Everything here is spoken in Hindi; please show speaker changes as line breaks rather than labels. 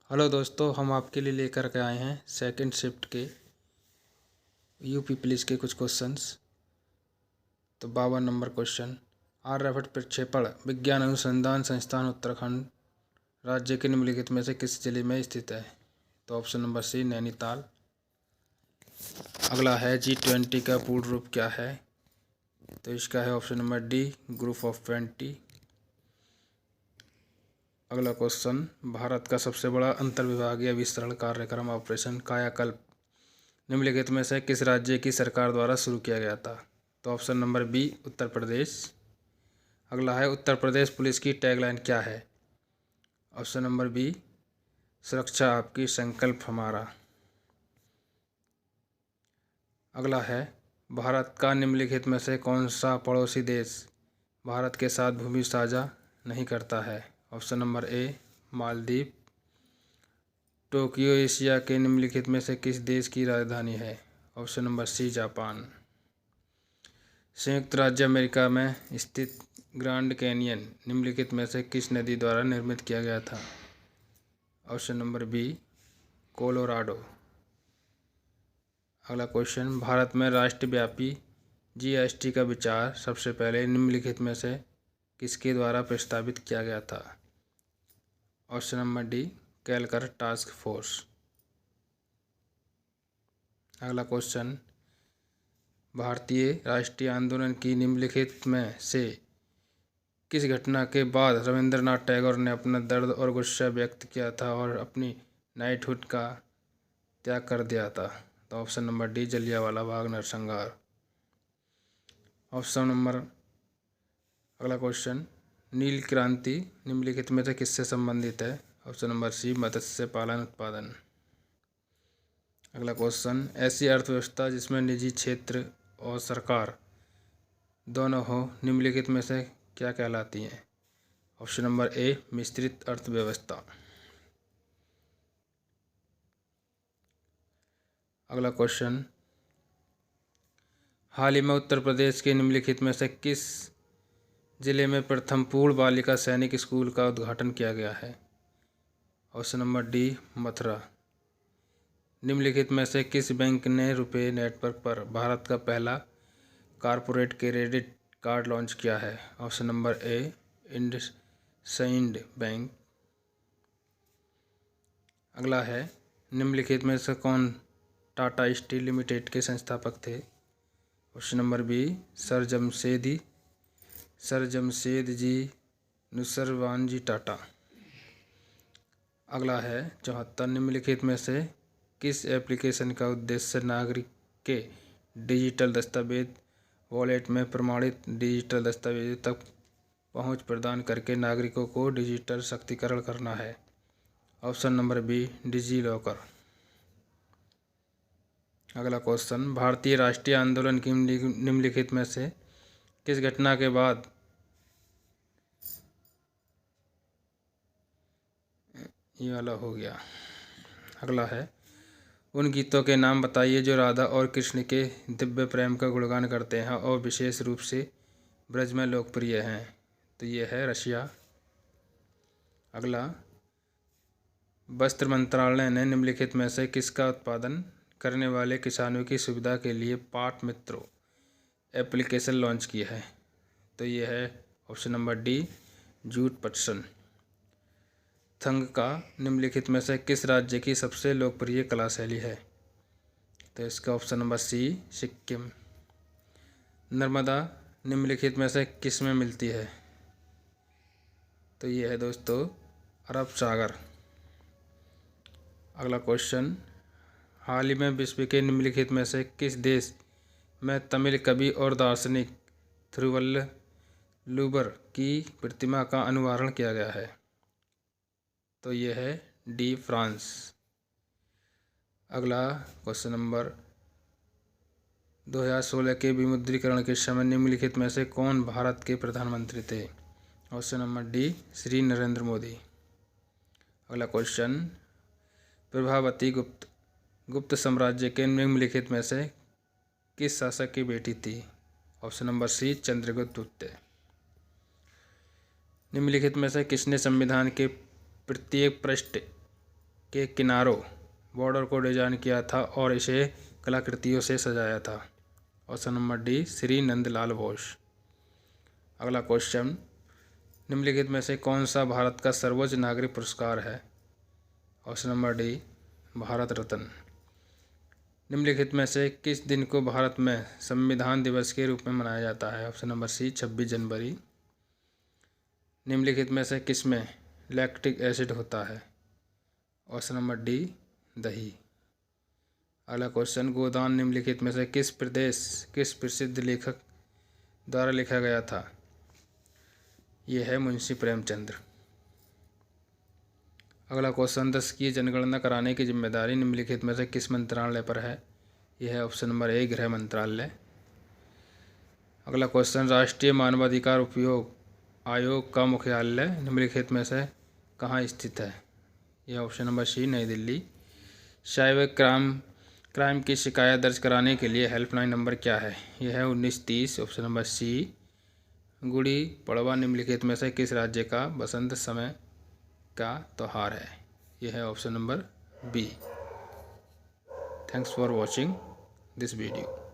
हेलो दोस्तों, हम आपके लिए लेकर के आए हैं सेकंड शिफ्ट के यूपी पुलिस के कुछ क्वेश्चंस। तो 52 नंबर क्वेश्चन, आर्यभट्ट प्रक्षेपण विज्ञान अनुसंधान संस्थान उत्तराखंड राज्य के निम्नलिखित में से किस जिले में स्थित है? तो ऑप्शन नंबर सी नैनीताल। अगला है G20 का पूर्ण रूप क्या है? तो इसका है option number D group of 20। अगला क्वेश्चन, भारत का सबसे बड़ा अंतर्विभागीय विस्तरण कार्यक्रम ऑपरेशन कायाकल्प निम्नलिखित में से किस राज्य की सरकार द्वारा शुरू किया गया था? तो option number B Uttar Pradesh. अगला है, उत्तर प्रदेश पुलिस की टैगलाइन क्या है? ऑप्शन नंबर बी सुरक्षा आपकी संकल्प हमारा। अगला है, भारत का निम्नलिखित में से कौन सा पड़ोसी देश भारत के साथ भूमि साझा नहीं करता है? Option number A Maldives. Tokyo Asia के निम्नलिखित में से किस देश की राजधानी है? Option number C Japan. संयुक्त राज्य अमेरिका में स्थित ग्रांड कैनियन निम्नलिखित में से किस नदी द्वारा निर्मित किया गया था? Option number B Colorado. अगला क्वेश्चन, भारत में राष्ट्रव्यापी जीएसटी का विचार सबसे पहले निम्नलिखित में से किसके द्वारा प्रस्तावित किया गया था? Option number D Kelkar task force. अगला क्वेश्चन, भारतीय राष्ट्रीय आंदोलन की निम्नलिखित में से किस घटना के बाद रविंद्रनाथ टैगोर ने अपना दर्द और गुस्सा व्यक्त किया था और अपनी नाइटहुड का त्याग कर दिया था? तो option number D Jallianwala Bagh नरसंहार। ऑप्शन नंबर अगला क्वेश्चन, नील क्रांति निम्नलिखित में से किससे संबंधित है? ऑप्शन नंबर सी मत्स्य पालन उत्पादन। अगला क्वेश्चन, ऐसी अर्थव्यवस्था जिसमें निजी क्षेत्र और सरकार दोनों हो निम्नलिखित में से क्या कहलाती हैं? ऑप्शन नंबर ए मिश्रित अर्थव्यवस्था। अगला क्वेश्चन, हाल ही में उत्तर प्रदेश के निम्नलिखित में से किस जिले में प्रथम पूर्ण बालिका सैनिक स्कूल का उद्घाटन किया गया है? Option number D Mathura. निम्नलिखित में से किस बैंक ने रुपे नेटवर्क पर भारत का पहला कॉर्पोरेट क्रेडिट कार्ड लॉन्च किया है? ऑप्शन नंबर ए इंडसइंड बैंक। अगला है, निम्नलिखित में से कौन टाटा स्टील लिमिटेड के संस्थापक थे? Option number B sir Jamshed ji Nusserwanji Tata. अगला है 74, निम्नलिखित में से किस एप्लीकेशन का उद्देश्य नागरिक के डिजिटल दस्तावेज वॉलेट में प्रमाणित डिजिटल दस्तावेजों तक पहुंच प्रदान करके नागरिकों को डिजिटल सशक्तिकरण करना है? Option number B digi locker. अगला क्वेश्चन, भारतीय राष्ट्रीय आंदोलन की निम्नलिखित में से किस घटना के बाद ये वाला हो गया? अगला है, उन गीतों के नाम बताइए जो राधा और कृष्ण के दिव्य प्रेम का गुणगान करते हैं और विशेष रूप से ब्रज में लोकप्रिय हैं? तो ये है रशिया। अगला, वस्त्र मंत्रालय ने निम्नलिखित में से किसका उत्पादन करने वाले किसानों की सुविधा के लिए पाट मित्रों एप्लीकेशन लॉन्च की है? तो ये है ऑप्शन नंबर डी जूट पटसन। संघ का निम्नलिखित में से किस राज्य की सबसे लोकप्रिय कला शैली है? तो इसका option number C Sikkim. Narmada निम्नलिखित में से किस में मिलती है? तो ये है दोस्तों अरब सागर। अगला क्वेश्चन, हाल ही में विश्व के निम्नलिखित में से किस देश में तमिल कवि और दार्शनिक थिरुवल्लुवर की प्रतिमा का अनावरण किया गया है? तो ये है डी फ्रांस। अगला क्वेश्चन नंबर, 2016 के विमुद्रीकरण के समय निम्नलिखित में से कौन भारत के प्रधानमंत्री थे? Option number D Shri Narendra Modi. अगला क्वेश्चन, प्रभावती गुप्त साम्राज्य के निम्नलिखित में से किस शासक की बेटी थी? ऑप्शन नंबर सी चंद्रगुप्त गुप्त। निम्नलिखित में से किसने संविधान के प्रत्येक पृष्ठ के किनारों बॉर्डर को डिजाइन किया था और इसे कलाकृतियों से सजाया था? Option number D Shri Nandlal Bose. अगला क्वेश्चन, निम्नलिखित में से कौन सा भारत का सर्वोच्च नागरिक पुरस्कार है? Option number D Bharat Ratna. निम्नलिखित में से किस दिन को भारत में संविधान दिवस के रूप में मनाया जाता है? ऑप्शन नंबर सी 26 जनवरी। निम्नलिखित में से किस में लैक्टिक एसिड होता है? ऑप्शन नंबर डी दही। अगला क्वेश्चन, गोदान निम्नलिखित में से किस प्रसिद्ध लेखक द्वारा लिखा गया था? यह है मुंशी प्रेमचंद्र। अगला क्वेश्चन, 10 की जनगणना कराने की जिम्मेदारी निम्नलिखित में से किस मंत्रालय पर है? यह है ऑप्शन नंबर ए गृह मंत्रालय। अगला क्वेश्चन, राष्ट्रीय मानवाधिकार उपयोग आयोग का मुख्यालय निम्नलिखित में से कहाँ स्थित है? यह ऑप्शन नंबर सी नई दिल्ली। साइबर क्राइम की शिकायत दर्ज कराने के लिए हेल्पलाइन नंबर क्या है? यह है 1930। Option number C. Gudi Padwa निम्नलिखित में से किस राज्य का बसंत समय का त्यौहार है? यह है option number B. Thanks for watching this video.